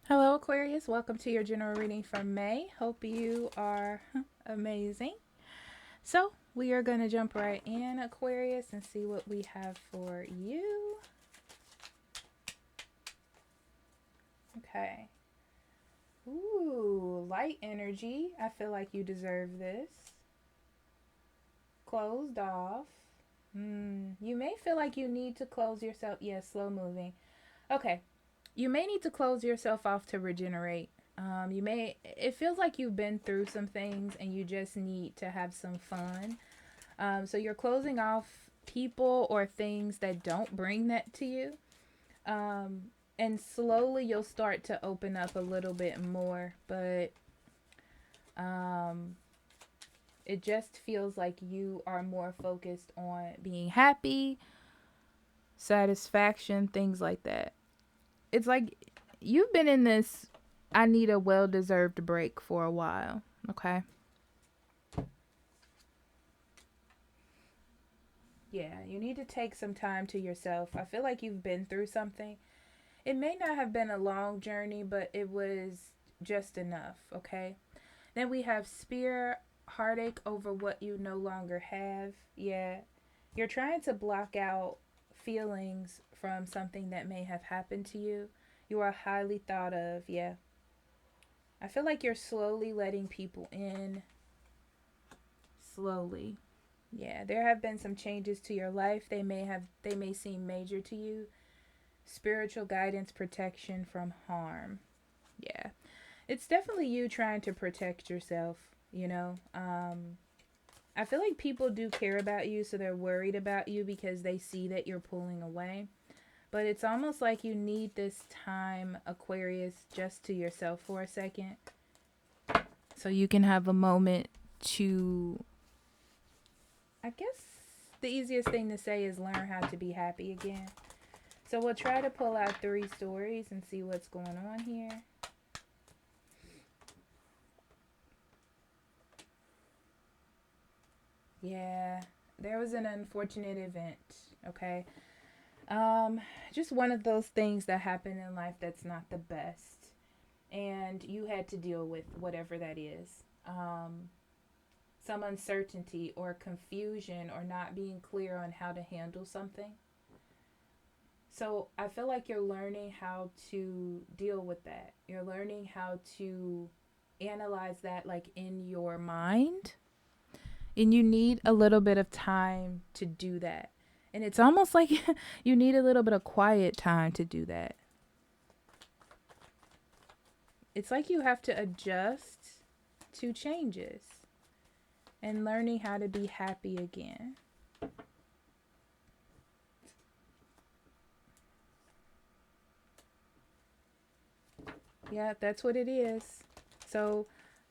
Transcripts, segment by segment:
Hello, Aquarius. Welcome to your general reading for May. Hope you are amazing. So, we are going to jump right in, Aquarius, and see what we have for you. Okay. Ooh, light energy. I feel like you deserve this. Closed off. You may feel like you need to close yourself. Yes, slow moving. Okay. You may need to close yourself off to regenerate. It feels like you've been through some things and you just need to have some fun. So you're closing off people or things that don't bring that to you. Um, and slowly you'll start to open up a little bit more, but um, it just feels like you are more focused on being happy, satisfaction, things like that. It's like you've been in this I need a well deserved break for a while. Okay. Yeah, you need to take some time to yourself. I feel like you've been through something. It may not have been a long journey, but it was just enough. Okay. Then we have spear, heartache over what you no longer have. Yeah. You're trying to block out feelings from something that may have happened to you. You are highly thought of. Yeah. I feel like you're slowly letting people in. Slowly. Yeah, there have been some changes to your life. They may seem major to you. Spiritual guidance, protection from harm. Yeah. It's definitely you trying to protect yourself, you know. I feel like people do care about you, so they're worried about you because they see that you're pulling away. But it's almost like you need this time, Aquarius, just to yourself for a second. So you can have a moment to, I guess the easiest thing to say is learn how to be happy again. So we'll try to pull out three stories and see what's going on here. Yeah, there was an unfortunate event, okay? Um, just one of those things that happen in life that's not the best. And you had to deal with whatever that is. Some uncertainty or confusion or not being clear on how to handle something. So I feel like you're learning how to deal with that. You're learning how to analyze that like in your mind. And you need a little bit of time to do that. And it's almost like you need a little bit of quiet time to do that. It's like you have to adjust to changes and learning how to be happy again. Yeah, that's what it is. So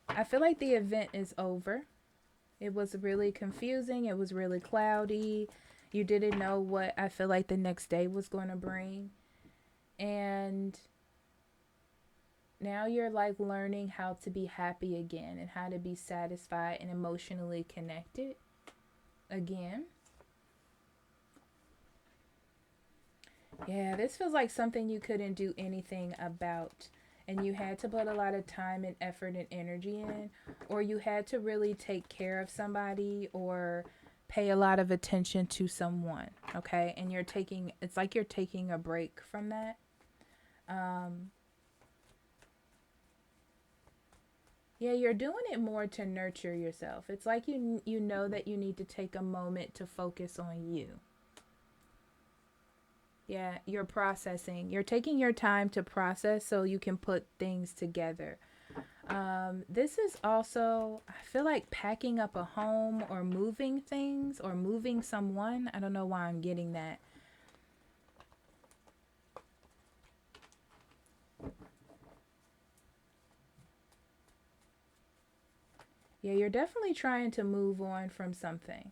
I feel like the event is over. It was really confusing. It was really cloudy. You didn't know what I feel like the next day was going to bring. And now you're like learning how to be happy again and how to be satisfied and emotionally connected again. Yeah, this feels like something you couldn't do anything about. And you had to put a lot of time and effort and energy in, or you had to really take care of somebody or pay a lot of attention to someone. Okay. And it's like you're taking a break from that. Um, yeah, you're doing it more to nurture yourself. It's like you know that you need to take a moment to focus on you. Yeah, you're processing. You're taking your time to process so you can put things together. This is also, I feel like packing up a home or moving things or moving someone. I don't know why I'm getting that. Yeah, you're definitely trying to move on from something.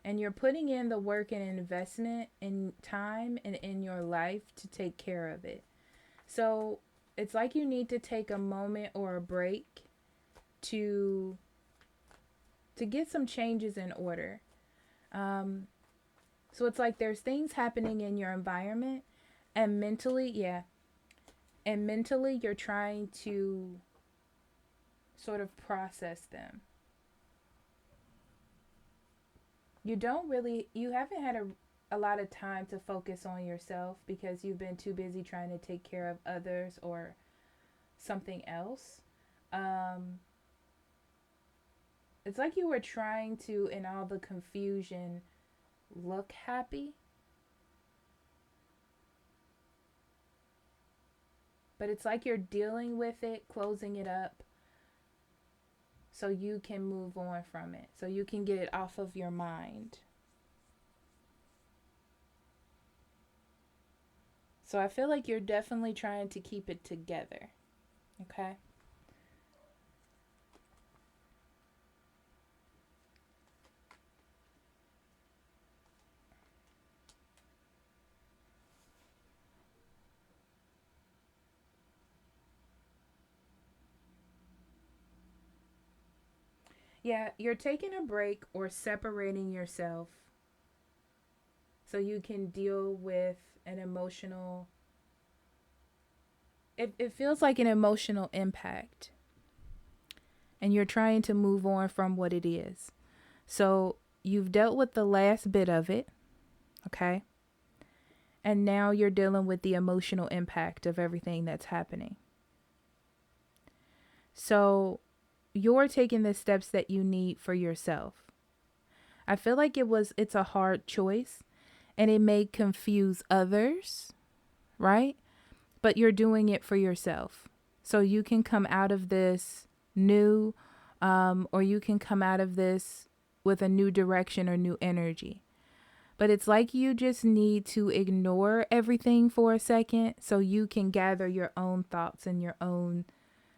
And you're putting in the work and investment in time and in your life to take care of it. So it's like you need to take a moment or a break to get some changes in order. Um, so it's like there's things happening in your environment and mentally, yeah. And mentally, you're trying to sort of process them. You haven't had a lot of time to focus on yourself because you've been too busy trying to take care of others or something else. Um, it's like you were trying to, in all the confusion, look happy, but it's like you're dealing with it, closing it up, so you can move on from it, so you can get it off of your mind. So I feel like you're definitely trying to keep it together. Okay? Yeah, you're taking a break or separating yourself so you can deal with an emotional, it feels like an emotional impact, and you're trying to move on from what it is. So you've dealt with the last bit of it, okay? And now you're dealing with the emotional impact of everything that's happening. So you're taking the steps that you need for yourself. I feel like it's a hard choice and it may confuse others, right? But you're doing it for yourself. So you can come out of this new, or you can come out of this with a new direction or new energy. But it's like you just need to ignore everything for a second so you can gather your own thoughts and your own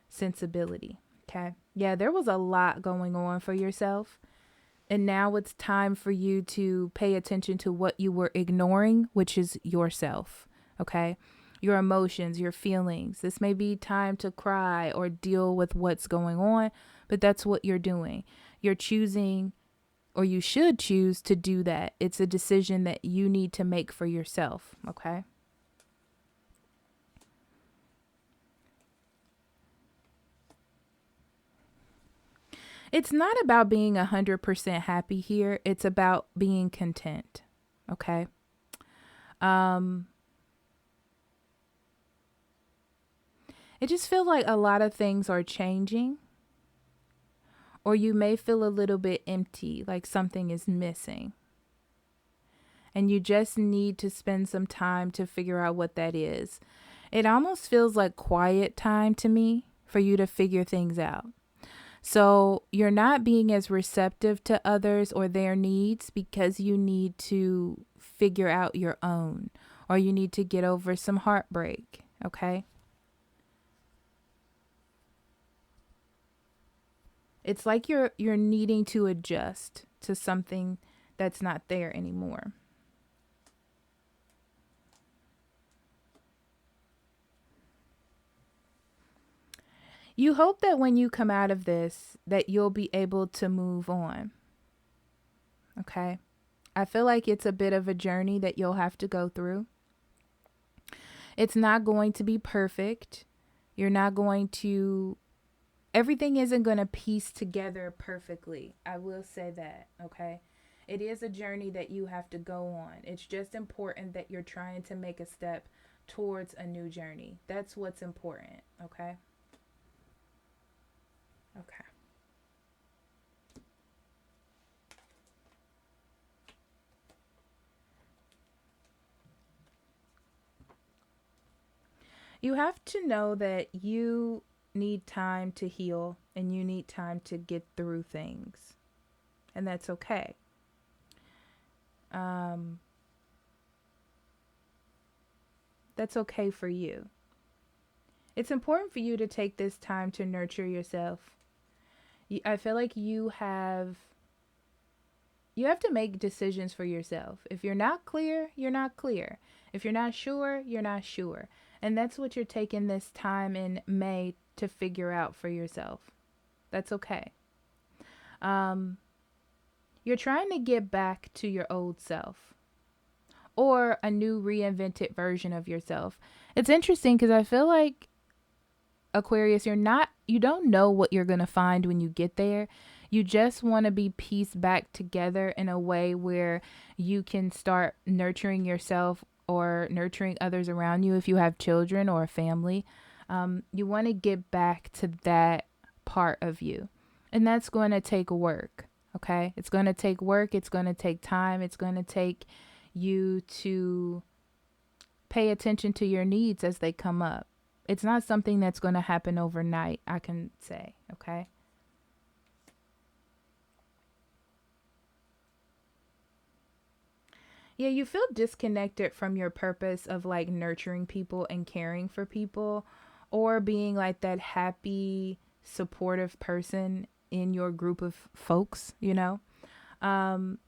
sensibility. Okay. Yeah, there was a lot going on for yourself. And now it's time for you to pay attention to what you were ignoring, which is yourself. Okay. Your emotions, your feelings. This may be time to cry or deal with what's going on, but that's what you're doing. You're choosing, or you should choose to do that. It's a decision that you need to make for yourself. Okay. It's not about being 100% happy here. It's about being content. Okay. Um, it just feels like a lot of things are changing, or you may feel a little bit empty, like something is missing. And you just need to spend some time to figure out what that is. It almost feels like quiet time to me for you to figure things out. So you're not being as receptive to others or their needs because you need to figure out your own, or you need to get over some heartbreak. Okay. It's like you're needing to adjust to something that's not there anymore. You hope that when you come out of this that you'll be able to move on. Okay? I feel like it's a bit of a journey that you'll have to go through. It's not going to be perfect. You're not going to Everything isn't going to piece together perfectly. I will say that, okay? It is a journey that you have to go on. It's just important that you're trying to make a step towards a new journey. That's what's important, okay? Okay. You have to know that you need time to heal and you need time to get through things. And that's okay. Um, that's okay for you. It's important for you to take this time to nurture yourself. I feel like you have to make decisions for yourself. If you're not clear, you're not clear. If you're not sure, you're not sure. And that's what you're taking this time in May to figure out for yourself. That's okay. Um, you're trying to get back to your old self or a new reinvented version of yourself. It's interesting because I feel like Aquarius, you don't know what you're going to find when you get there. You just want to be pieced back together in a way where you can start nurturing yourself or nurturing others around you if you have children or a family. You want to get back to that part of you. And that's going to take work. Okay. It's going to take work. It's going to take time. It's going to take you to pay attention to your needs as they come up. It's not something that's going to happen overnight, I can say. Okay. Yeah, you feel disconnected from your purpose of like nurturing people and caring for people or being like that happy, supportive person in your group of folks, you know? Um,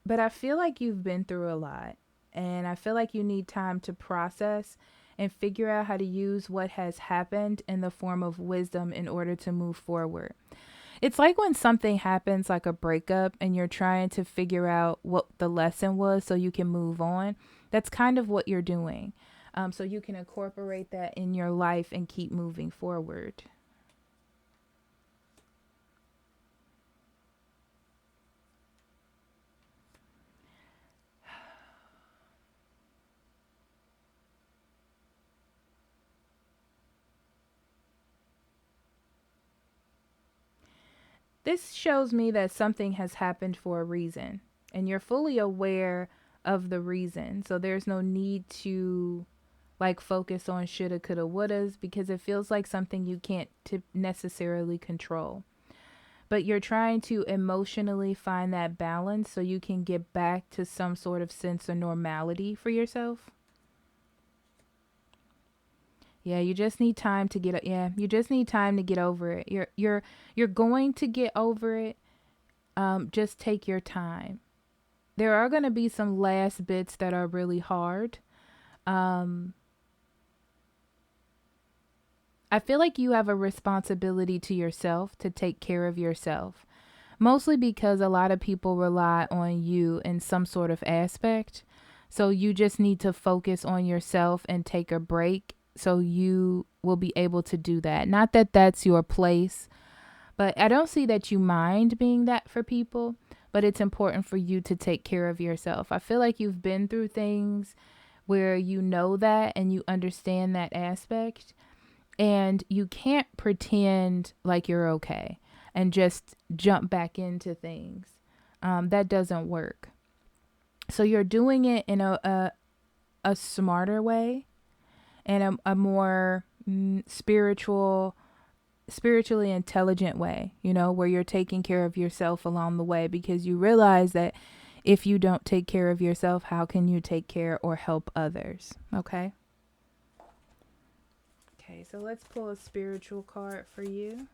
but I feel like you've been through a lot and I feel like you need time to process and figure out how to use what has happened in the form of wisdom in order to move forward. It's like when something happens, like a breakup, and you're trying to figure out what the lesson was so you can move on. That's kind of what you're doing. So you can incorporate that in your life and keep moving forward. This shows me that something has happened for a reason, and you're fully aware of the reason. So there's no need to like focus on shoulda, coulda, wouldas because it feels like something you can't necessarily control. But you're trying to emotionally find that balance so you can get back to some sort of sense of normality for yourself. Yeah, you just need time to get yeah, you just need time to get over it. You're going to get over it. Just take your time. There are going to be some last bits that are really hard. Um I feel like you have a responsibility to yourself to take care of yourself. Mostly because a lot of people rely on you in some sort of aspect. So you just need to focus on yourself and take a break so you will be able to do that. Not that that's your place, but I don't see that you mind being that for people, but it's important for you to take care of yourself. I feel like you've been through things where you know that and you understand that aspect, and you can't pretend like you're okay and just jump back into things. That doesn't work. So you're doing it in a smarter way and a more spiritually intelligent way, you know, where you're taking care of yourself along the way because you realize that if you don't take care of yourself, how can you take care or help others? Okay. Okay, so let's pull a spiritual card for you,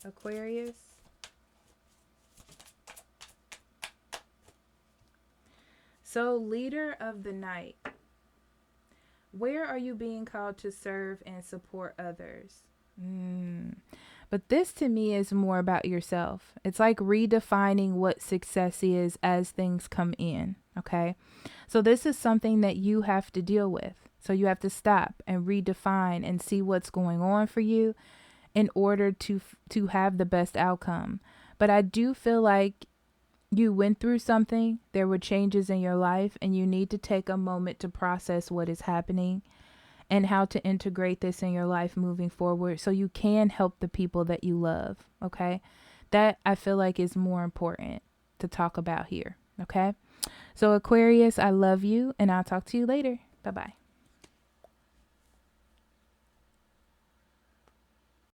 Aquarius. So, leader of the night, where are you being called to serve and support others? But this to me is more about yourself. It's like redefining what success is as things come in. Okay. So this is something that you have to deal with. So you have to stop and redefine and see what's going on for you in order to have the best outcome. But I do feel like you went through something, there were changes in your life, and you need to take a moment to process what is happening and how to integrate this in your life moving forward so you can help the people that you love. Okay. That I feel like is more important to talk about here. Okay. So, Aquarius, I love you and I'll talk to you later. Bye bye.